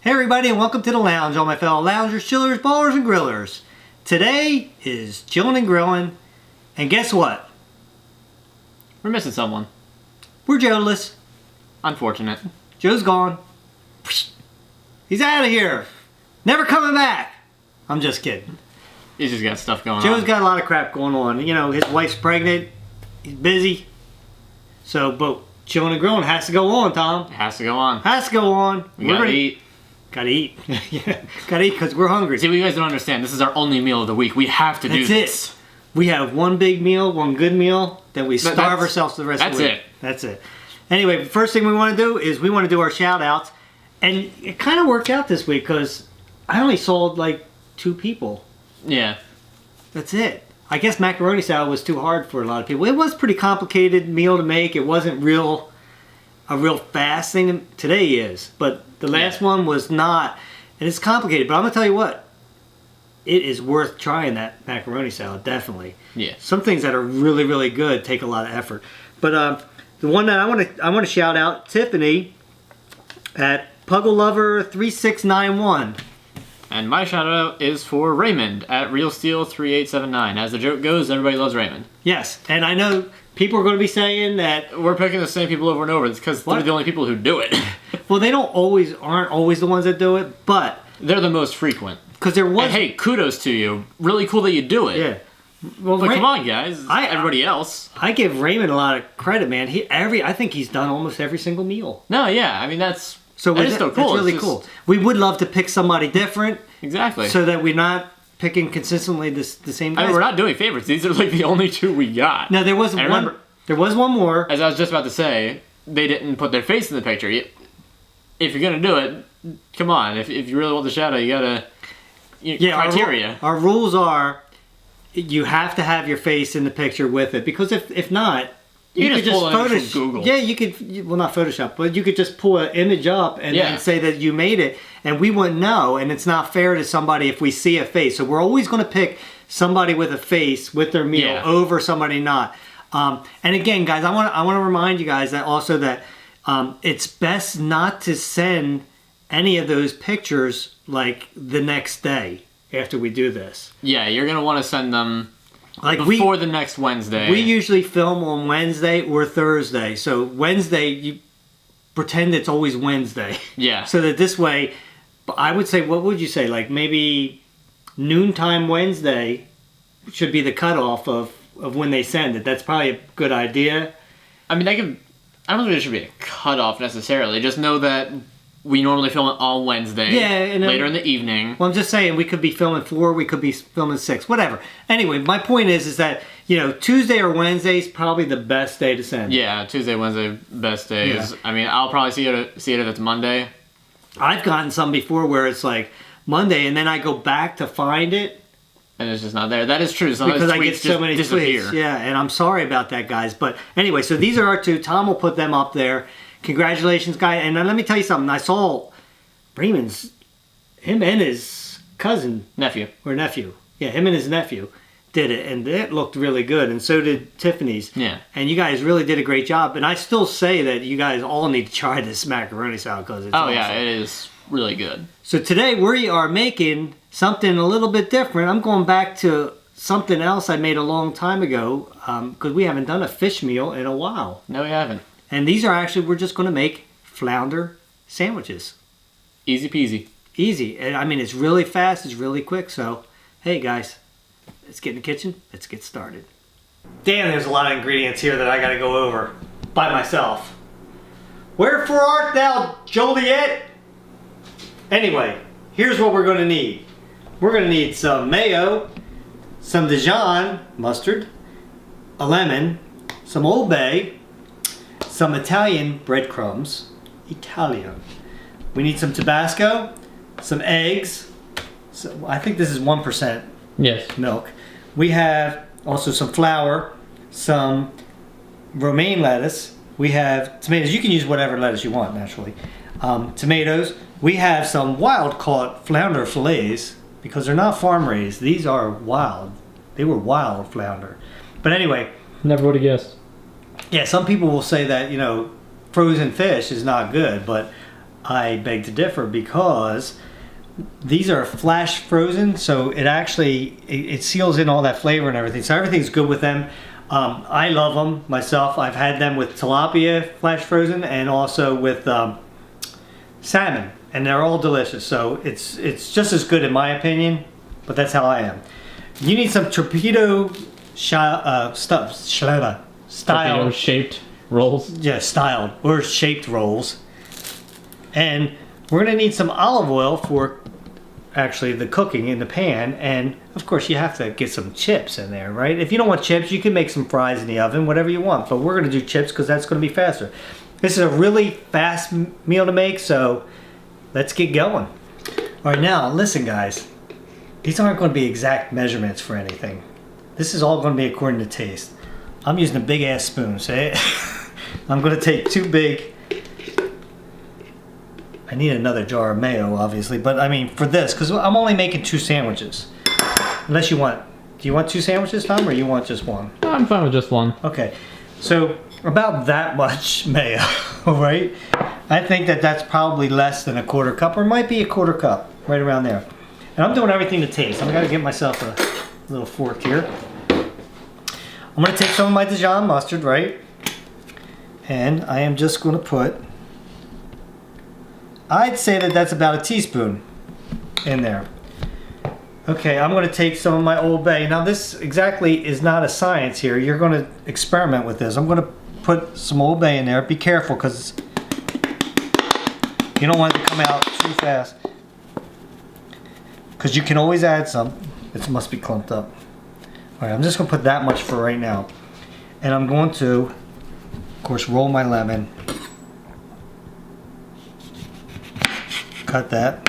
Hey everybody, and welcome to the lounge, all my fellow loungers, chillers, ballers, and grillers. Today is Chillin and Grillin, and guess what? We're missing someone. We're Joeless. Unfortunate. Joe's gone. He's out of here. Never coming back. I'm just kidding. He's just got stuff going on. Joe's got a lot of crap going on. You know, his wife's pregnant. He's busy. So, but Chillin and Grillin has to go on, Tom. It has to go on. Has to go on. We gotta eat. Gotta eat. Yeah, gotta eat because we're hungry. See, what you guys don't understand, this is our only meal of the week. We have to do this. That's it. We have one big meal, one good meal, then we starve ourselves the rest of the week. That's it. That's it. Anyway, the first thing we want to do is we want to do our shout outs. And it kind of worked out this week because I only sold like 2 people. Yeah. That's it. I guess macaroni salad was too hard for a lot of people. It was a pretty complicated meal to make. It wasn't a real fast thing. Today is. But the last one was not. And it's complicated. But I'm going to tell you what. It is worth trying that macaroni salad, definitely. Yeah. Some things that are really, really good take a lot of effort. But the one that I want to shout out, Tiffany at Puggle Lover 3691. And my shout out is for Raymond at Real Steel 3879. As the joke goes, everybody loves Raymond. Yes, and I know people are going to be saying that we're picking the same people over and over. It's because they're the only people who do it. Well, they aren't always the ones that do it, but they're the most frequent. Because there was. And hey, kudos to you. Really cool that you do it. Yeah. Well, but come on, guys. Everybody else. I give Raymond a lot of credit, man. I think he's done almost every single meal. No, yeah. I mean, that's still cool. That's really cool. We would love to pick somebody different. Exactly. So that we're not picking consistently the same guys. I mean, we're not doing favorites. These are like the only 2 we got. No, there was one more. As I was just about to say, they didn't put their face in the picture. If you're going to do it, come on. If you really want the shout out, you got to... criteria. Our rules are you have to have your face in the picture with it. Because if not... You could just pull an image from Google. Yeah, you could... Well, not Photoshop, but you could just pull an image up and then say that you made it. And we wouldn't know. And it's not fair to somebody if we see a face. So we're always going to pick somebody with a face with their meal over somebody not. And again, guys, I want to remind you guys that also that it's best not to send any of those pictures like the next day after we do this. Yeah, you're going to want to send them before the next Wednesday. We usually film on Wednesday or Thursday. So Wednesday, you pretend it's always Wednesday. Yeah. So that this way, I would say, what would you say? Like maybe noontime Wednesday should be the cutoff of when they send it. That's probably a good idea. I mean, I don't think there should be a cutoff necessarily. Just know that we normally film it on Wednesday. Yeah, and later in the evening. Well, I'm just saying we could be filming 4, we could be filming 6, whatever. Anyway, my point is that Tuesday or Wednesday is probably the best day to send. Yeah, Tuesday, Wednesday, best days. Yeah. I mean, I'll probably see it if it's Monday. I've gotten some before where it's like Monday, and then I go back to find it. And it's just not there. That is true. Some because of I get so many disappear. tweets. Yeah, and I'm sorry about that, guys. But anyway, so these are our 2. Tom will put them up there. Congratulations, guy. And then let me tell you something. I saw Raymond's, him and his cousin. Nephew. Yeah, him and his nephew did it. And it looked really good. And so did Tiffany's. Yeah. And you guys really did a great job. And I still say that you guys all need to try this macaroni salad because it's awesome. Yeah, it is really good. So today we are making something a little bit different. I'm going back to something else I made a long time ago because we haven't done a fish meal in a while. No, we haven't. And these are actually, we're just going to make flounder sandwiches. Easy peasy. Easy. And I mean, it's really fast. It's really quick. So, hey guys, let's get in the kitchen. Let's get started. Damn, there's a lot of ingredients here that I got to go over by myself. Wherefore art thou, Joliet? Anyway, here's what we're going to need. We're going to need some mayo, some Dijon mustard, a lemon, some Old Bay, some Italian breadcrumbs. Italian. We need some Tabasco, some eggs. So I think this is 1% milk. We have also some flour, some romaine lettuce. We have tomatoes. You can use whatever lettuce you want, naturally. Tomatoes. We have some wild-caught flounder fillets because they're not farm-raised. These are wild. They were wild flounder. But anyway. Never would have guessed. Yeah, some people will say that, frozen fish is not good, but I beg to differ because these are flash frozen, so it actually it seals in all that flavor and everything. So everything's good with them. I love them myself. I've had them with tilapia flash frozen and also with salmon, and they're all delicious. So it's just as good in my opinion, but that's how I am. You need some torpedo style shaped rolls. Yeah, styled or shaped rolls. And we're gonna need some olive oil for actually the cooking in the pan, and of course you have to get some chips in there, right? If you don't want chips, you can make some fries in the oven, whatever you want, but we're gonna do chips because that's gonna be faster. This is a really fast meal to make, so let's get going. All right, now listen guys, these aren't going to be exact measurements for anything. This is all going to be according to taste. I'm using a big ass spoon, so I'm going to take 2 big. I need another jar of mayo, obviously, but I mean for this, because I'm only making 2 sandwiches. Unless you want, do you want 2 sandwiches, Tom, or you want just 1? I'm fine with just 1. Okay, so about that much mayo, right? I think that that's probably less than a 1/4 cup, or it might be a 1/4 cup, right around there. And I'm doing everything to taste. I'm gonna get myself a little fork here. I'm gonna take some of my Dijon mustard, right? And I am just gonna put, I'd say that that's about a teaspoon in there. Okay, I'm gonna take some of my Old Bay. Now this exactly is not a science here. You're gonna experiment with this. I'm gonna put some Old Bay in there. Be careful, because you don't want it to come out too fast. Because you can always add some. It must be clumped up. All right, I'm just gonna put that much for right now. And I'm going to, of course, roll my lemon. Cut that.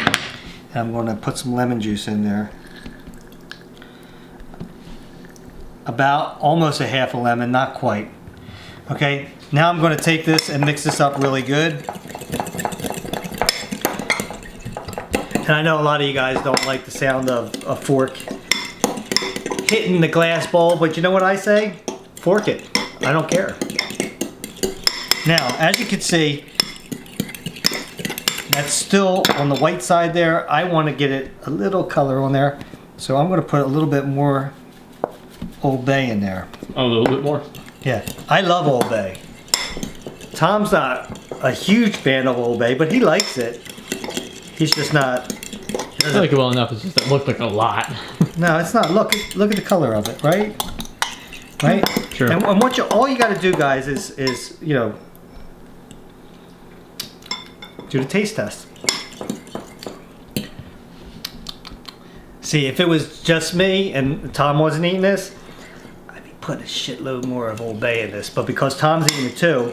And I'm gonna put some lemon juice in there. About almost a 1/2 a lemon, not quite. Okay, now I'm gonna take this and mix this up really good. And I know a lot of you guys don't like the sound of a fork hitting the glass bowl, but you know what I say? Fork it. I don't care. Now, as you can see, that's still on the white side there. I want to get it a little color on there, so I'm going to put a little bit more Old Bay in there. Oh, a little bit more? Yeah, I love Old Bay. Tom's not a huge fan of Old Bay, but he likes it. He's just not. I like it well enough. It's just it looked like a lot. No, it's not. Look at the color of it, right? Right. Sure. And what all you got to do, guys, is you know, do the taste test. See, if it was just me and Tom wasn't eating this, I'd be putting a shitload more of Old Bay in this. But because Tom's eating it too,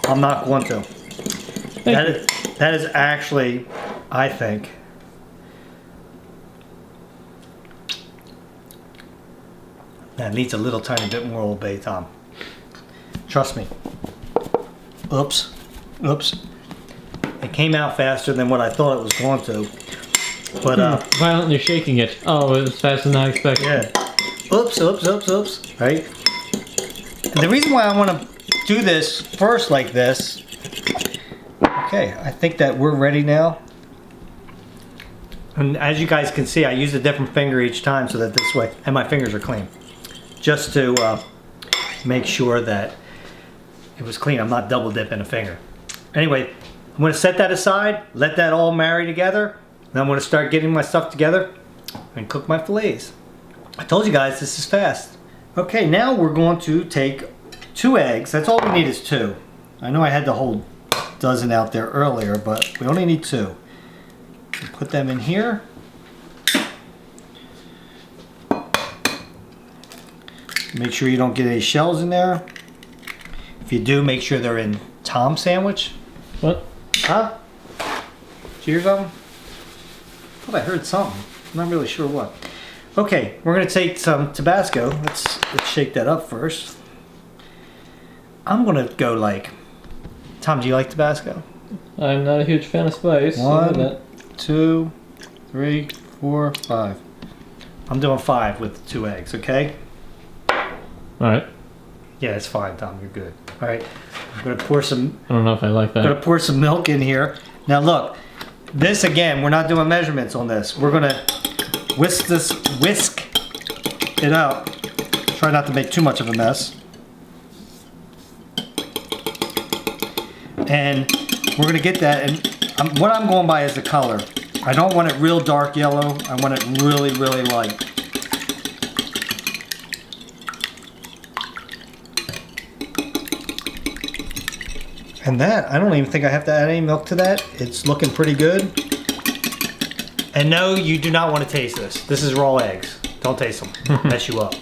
I'm not going to. That is actually, I think, that needs a little tiny bit more Old Bay, Tom. Trust me. Oops. It came out faster than what I thought it was going to. But violently shaking it. Oh, it was faster than I expected. Yeah. Oops. Right? And the reason why I want to do this first like this. Okay, I think that we're ready now. And as you guys can see, I use a different finger each time so that this way, and my fingers are clean. Just to make sure that it was clean. I'm not double dipping a finger. Anyway, I'm going to set that aside, let that all marry together. Then I'm going to start getting my stuff together and cook my fillets. I told you guys this is fast. Okay, now we're going to take 2 eggs. That's all we need is 2. I know I had the whole dozen out there earlier, but we only need 2. Put them in here. Make sure you don't get any shells in there. If you do, make sure they're in Tom's sandwich. What? Huh? Did you hear something? I thought I heard something. I'm not really sure what. Okay, we're gonna take some Tabasco. Let's shake that up first. I'm gonna go like, Tom, do you like Tabasco? I'm not a huge fan of spice. 1, 2, 3, 4, 5. I'm doing 5 with 2 eggs, okay? Alright. Yeah, it's fine, Tom. You're good. All right. I'm going to pour some... I don't know if I like that. I'm going to pour some milk in here. Now look, this again, we're not doing measurements on this. We're gonna whisk it up. Try not to make too much of a mess. And we're gonna get that, and what I'm going by is the color. I don't want it real dark yellow. I want it really, really light. And that, I don't even think I have to add any milk to that. It's looking pretty good. And no, you do not want to taste this. This is raw eggs. Don't taste them. Mess you up.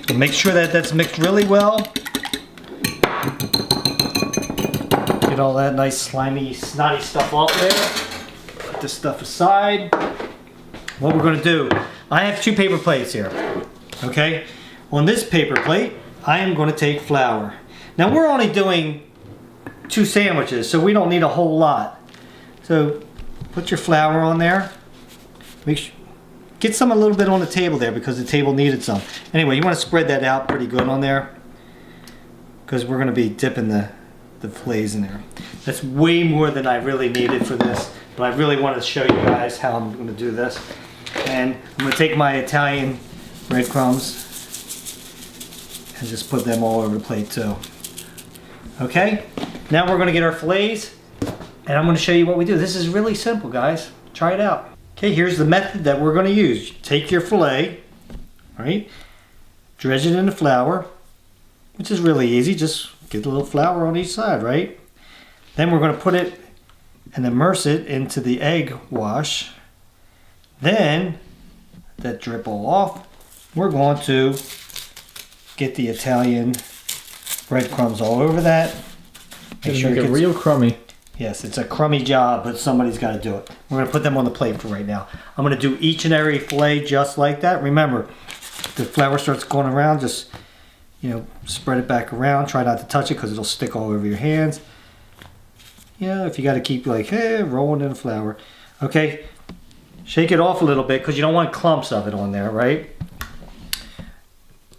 And make sure that that's mixed really well. Get all that nice slimy, snotty stuff off there. Put this stuff aside. What we're gonna do, I have 2 paper plates here, okay? On this paper plate, I am gonna take flour. Now we're only doing 2 sandwiches, so we don't need a whole lot. So put your flour on there. Get some a little bit on the table there because the table needed some. Anyway, you wanna spread that out pretty good on there because we're gonna be dipping the fillets in there. That's way more than I really needed for this, but I really wanted to show you guys how I'm gonna do this. And I'm gonna take my Italian breadcrumbs and just put them all over the plate too. Okay, now we're gonna get our fillets and I'm gonna show you what we do. This is really simple, guys. Try it out. Okay, here's the method that we're gonna use. Take your fillet, right? Dredge it in the flour, which is really easy. Just get a little flour on each side, right? Then we're gonna put it and immerse it into the egg wash. Then, that drip all off, we're going to get the Italian breadcrumbs all over that. Make sure it real crummy. Yes, it's a crummy job, but somebody's got to do it. We're going to put them on the plate for right now. I'm going to do each and every fillet just like that. Remember, if the flour starts going around, just, you know, spread it back around. Try not to touch it because it'll stick all over your hands. You know, if you got to keep like, hey, rolling in the flour. Okay, shake it off a little bit because you don't want clumps of it on there, right?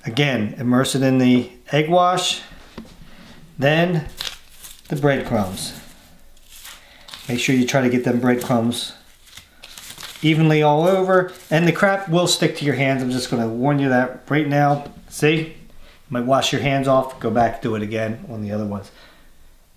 Again, immerse it in the egg wash. Then the breadcrumbs. Make sure you try to get them breadcrumbs evenly all over. And the crap will stick to your hands. I'm just going to warn you that right now. See? You might wash your hands off. Go back, do it again on the other ones.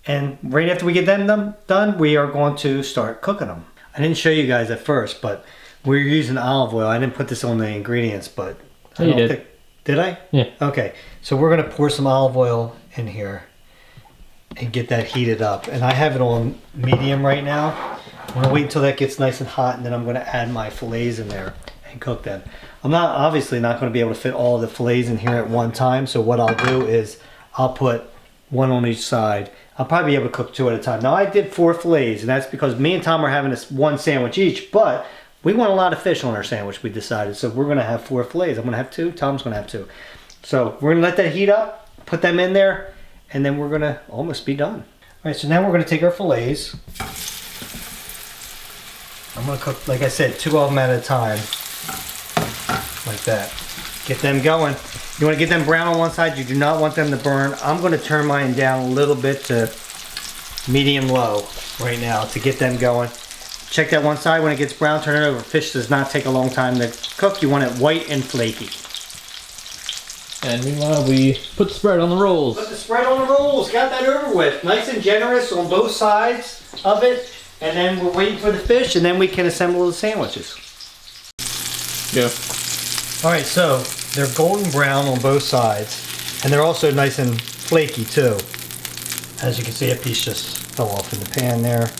And right after we get them done, we are going to start cooking them. I didn't show you guys at first, but we're using olive oil. I didn't put this on the ingredients, but... Oh, you did. Did I? Yeah. Okay, so we're going to pour some olive oil in here and get that heated up. And I have it on medium right now. I'm going to wait until that gets nice and hot, and then I'm going to add my fillets in there and cook them. I'm obviously not going to be able to fit all the fillets in here at one time, so what I'll do is I'll put one on each side. I'll probably be able to cook 2 at a time. Now I did 4 fillets, and that's because me and Tom are having this 1 sandwich each, but we want a lot of fish on our sandwich, we decided. So we're gonna have 4 fillets. I'm gonna have 2, Tom's gonna have 2. So we're gonna let that heat up, put them in there, and then we're gonna almost be done. All right, so now we're gonna take our fillets. I'm gonna cook, like I said, 2 of them at a time, like that. Get them going. You wanna get them brown on one side, you do not want them to burn. I'm gonna turn mine down a little bit to medium low right now to get them going. Check that one side. When it gets brown, turn it over. Fish does not take a long time to cook. You want it white and flaky. And meanwhile, we put the spread on the rolls. Put the spread on the rolls. Got that over with. Nice and generous on both sides of it. And then we're waiting for the fish, and then we can assemble the sandwiches. Yeah. All right, so they're golden brown on both sides. And they're also nice and flaky, too. As you can see, a piece just fell off in the pan there.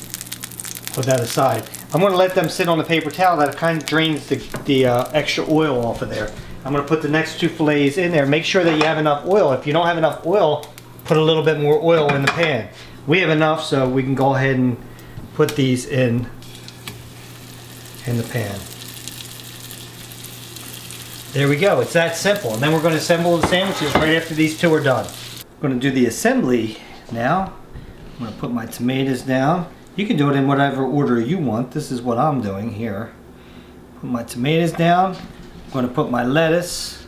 Put that aside. I'm going to let them sit on the paper towel. That kind of drains the extra oil off of there. I'm going to put the next 2 fillets in there. Make sure that you have enough oil. If you don't have enough oil, put a little bit more oil in the pan. We have enough, so we can go ahead and put these in the pan. There we go. It's that simple. And then we're going to assemble the sandwiches right after these 2 are done. I'm going to do the assembly now. I'm going to put my tomatoes down. You can do it in whatever order you want. This is what I'm doing here. Put my tomatoes down. I'm going to put my lettuce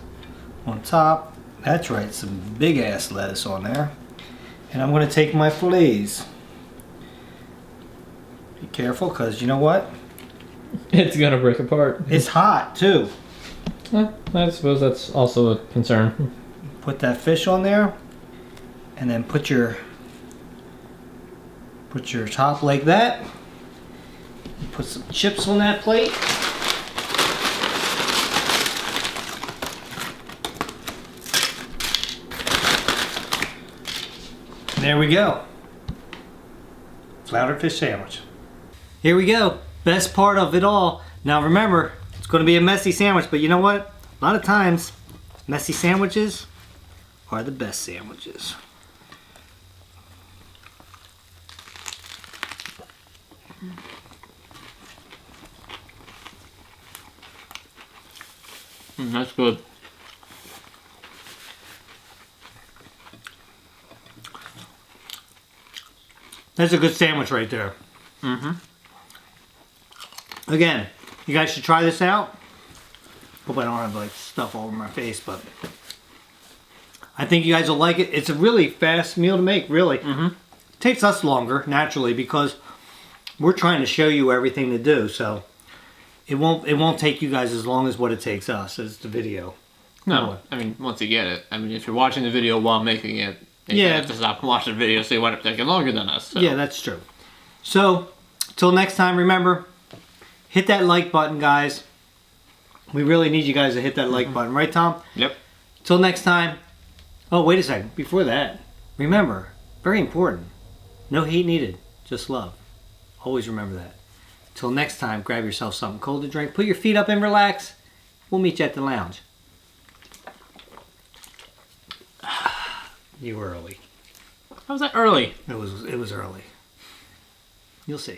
on top. That's right, some big ass lettuce on there. And I'm going to take my fillets. Be careful, because you know what? It's gonna break apart. It's hot too. I suppose that's also a concern. Put that fish on there, and then put your top like that. Put some chips on that plate. And there we go. Flounder fish sandwich. Here we go. Best part of it all. Now remember, it's going to be a messy sandwich, but you know what? A lot of times, messy sandwiches are the best sandwiches. That's good. That's a good sandwich right there. Mm-hmm. Again, you guys should try this out. Hope I don't have like stuff all over my face, but I think you guys will like it. It's a really fast meal to make, really. Mm-hmm. It takes us longer, naturally, because we're trying to show you everything to do, so it won't take you guys as long as what it takes us as the video. No, I mean, once you get it. I mean, if you're watching the video while making it, you have to stop and watch the video, so you wind up taking longer than us. So. Yeah, that's true. So, till next time, remember, hit that like button, guys. We really need you guys to hit that like button. Right, Tom? Yep. Till next time. Oh, wait a second. Before that, remember, very important, no heat needed, just love. Always remember that. Till next time, grab yourself something cold to drink. Put your feet up and relax. We'll meet you at the lounge. You were early. How was that early? It was early. You'll see.